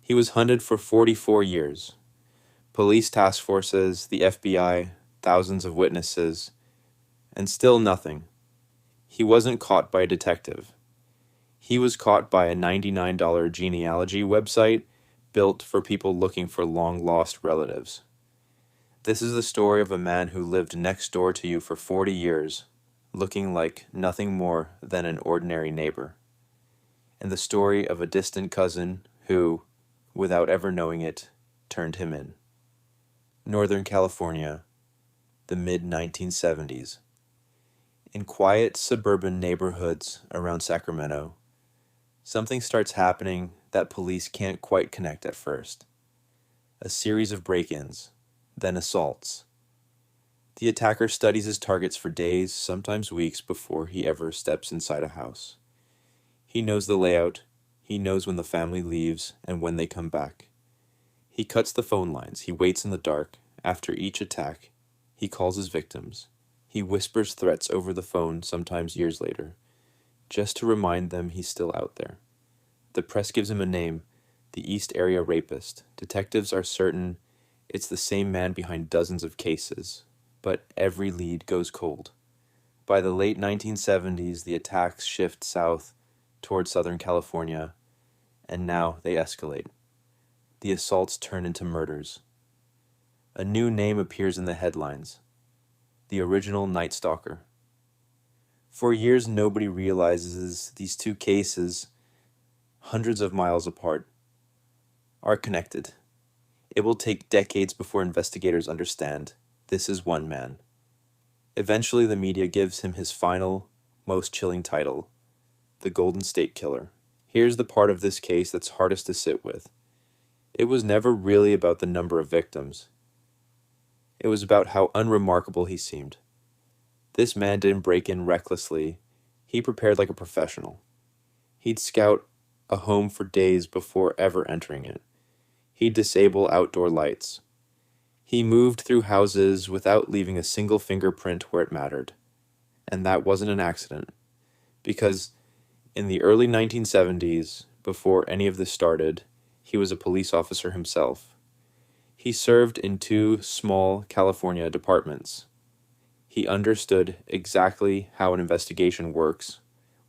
He was hunted for 44 years. Police task forces, the FBI, thousands of witnesses, and still nothing. He wasn't caught by a detective. He was caught by a $99 genealogy website built for people looking for long-lost relatives. This is the story of a man who lived next door to you for 40 years, looking like nothing more than an ordinary neighbor. And the story of a distant cousin who, without ever knowing it, turned him in. Northern California, the mid-1970s. In quiet suburban neighborhoods around Sacramento, something starts happening that police can't quite connect at first. A series of break-ins, then assaults. The attacker studies his targets for days, sometimes weeks, before he ever steps inside a house. He knows the layout, he knows when the family leaves and when they come back. He cuts the phone lines, he waits in the dark. After each attack, he calls his victims. He whispers threats over the phone, sometimes years later, just to remind them he's still out there. The press gives him a name, the East Area Rapist. Detectives are certain it's the same man behind dozens of cases, but every lead goes cold. By the late 1970s, the attacks shift south toward Southern California, and now they escalate. The assaults turn into murders. A new name appears in the headlines: the original Night Stalker. For years, nobody realizes these two cases, hundreds of miles apart, are connected. It will take decades before investigators understand this is one man. Eventually, the media gives him his final, most chilling title, the Golden State Killer. Here's the part of this case that's hardest to sit with. It was never really about the number of victims. It was about how unremarkable he seemed. This man didn't break in recklessly. He prepared like a professional. He'd scout a home for days before ever entering it. He'd disable outdoor lights. He moved through houses without leaving a single fingerprint where it mattered. And that wasn't an accident. Because in the early 1970s, before any of this started, he was a police officer himself. He served in 2 small California departments. He understood exactly how an investigation works,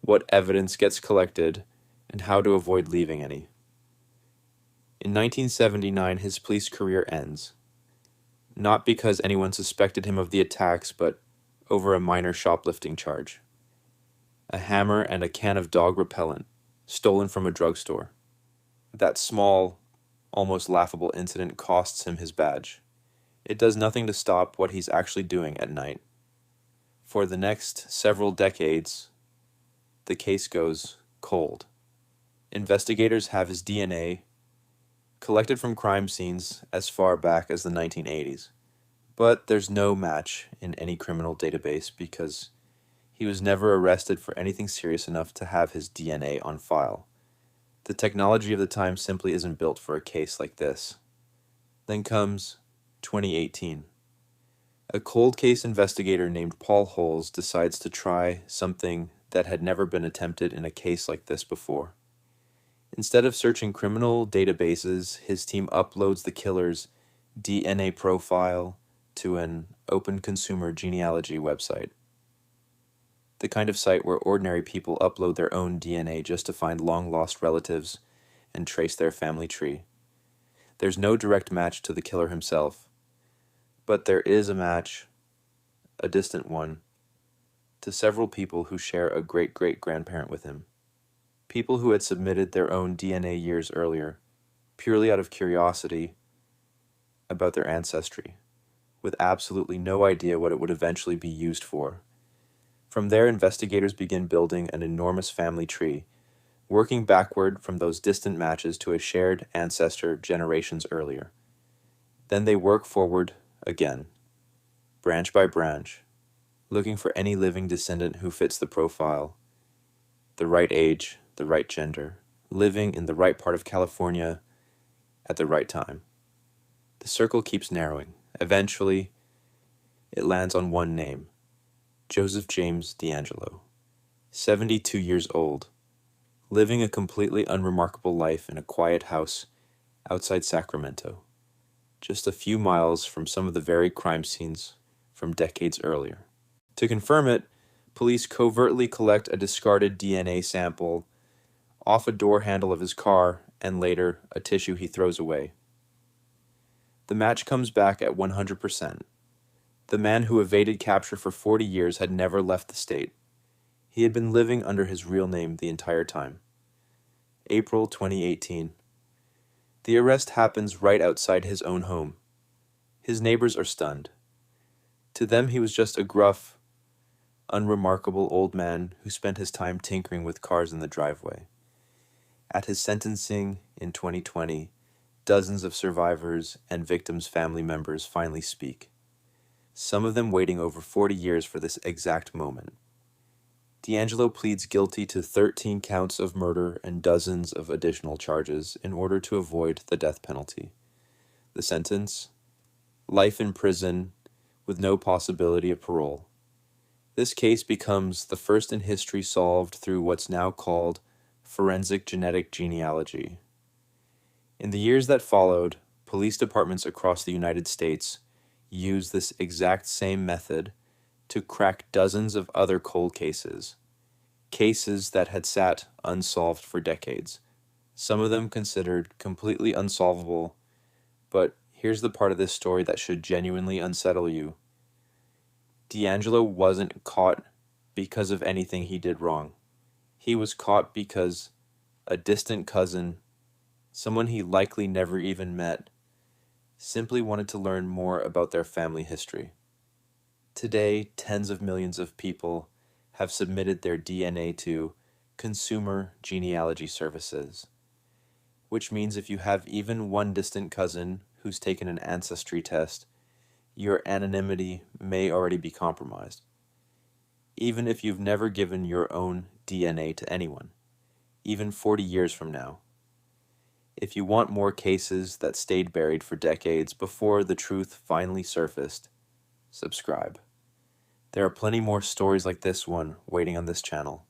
what evidence gets collected, and how to avoid leaving any. In 1979, his police career ends. Not because anyone suspected him of the attacks, but over a minor shoplifting charge. A hammer and a can of dog repellent, stolen from a drugstore. That small, almost laughable incident costs him his badge. It does nothing to stop what he's actually doing at night. For the next several decades, the case goes cold. Investigators have his DNA collected from crime scenes as far back as the 1980s. But there's no match in any criminal database because he was never arrested for anything serious enough to have his DNA on file. The technology of the time simply isn't built for a case like this. Then comes 2018. A cold case investigator named Paul Holes decides to try something that had never been attempted in a case like this before. Instead of searching criminal databases, his team uploads the killer's DNA profile to an open consumer genealogy website. The kind of site where ordinary people upload their own DNA just to find long-lost relatives and trace their family tree. There's no direct match to the killer himself, but there is a match, a distant one, to several people who share a great-great-grandparent with him. People who had submitted their own DNA years earlier, purely out of curiosity about their ancestry, with absolutely no idea what it would eventually be used for. From there, investigators begin building an enormous family tree, working backward from those distant matches to a shared ancestor generations earlier. Then they work forward again, branch by branch, looking for any living descendant who fits the profile, the right age, the right gender, living in the right part of California at the right time. The circle keeps narrowing. Eventually, it lands on one name, Joseph James DeAngelo, 72 years old, living a completely unremarkable life in a quiet house outside Sacramento, just a few miles from some of the very crime scenes from decades earlier. To confirm it, police covertly collect a discarded DNA sample off a door handle of his car and later a tissue he throws away. The match comes back at 100%. The man who evaded capture for 40 years had never left the state. He had been living under his real name the entire time. April 2018. The arrest happens right outside his own home. His neighbors are stunned. To them, he was just a gruff, unremarkable old man who spent his time tinkering with cars in the driveway. At his sentencing in 2020, dozens of survivors and victims' family members finally speak, some of them waiting over 40 years for this exact moment. DeAngelo pleads guilty to 13 counts of murder and dozens of additional charges in order to avoid the death penalty. The sentence? Life in prison with no possibility of parole. This case becomes the first in history solved through what's now called forensic genetic genealogy. In the years that followed, police departments across the United States used this exact same method to crack dozens of other cold cases that had sat unsolved for decades, some of them considered completely unsolvable. But here's the part of this story that should genuinely unsettle you. DeAngelo wasn't caught because of anything he did wrong. He was caught because a distant cousin, someone he likely never even met, simply wanted to learn more about their family history. Today, tens of millions of people have submitted their DNA to consumer genealogy services, which means if you have even one distant cousin who's taken an ancestry test, your anonymity may already be compromised, even if you've never given your own DNA to anyone, even 40 years from now. If you want more cases that stayed buried for decades before the truth finally surfaced, subscribe. There are plenty more stories like this one waiting on this channel.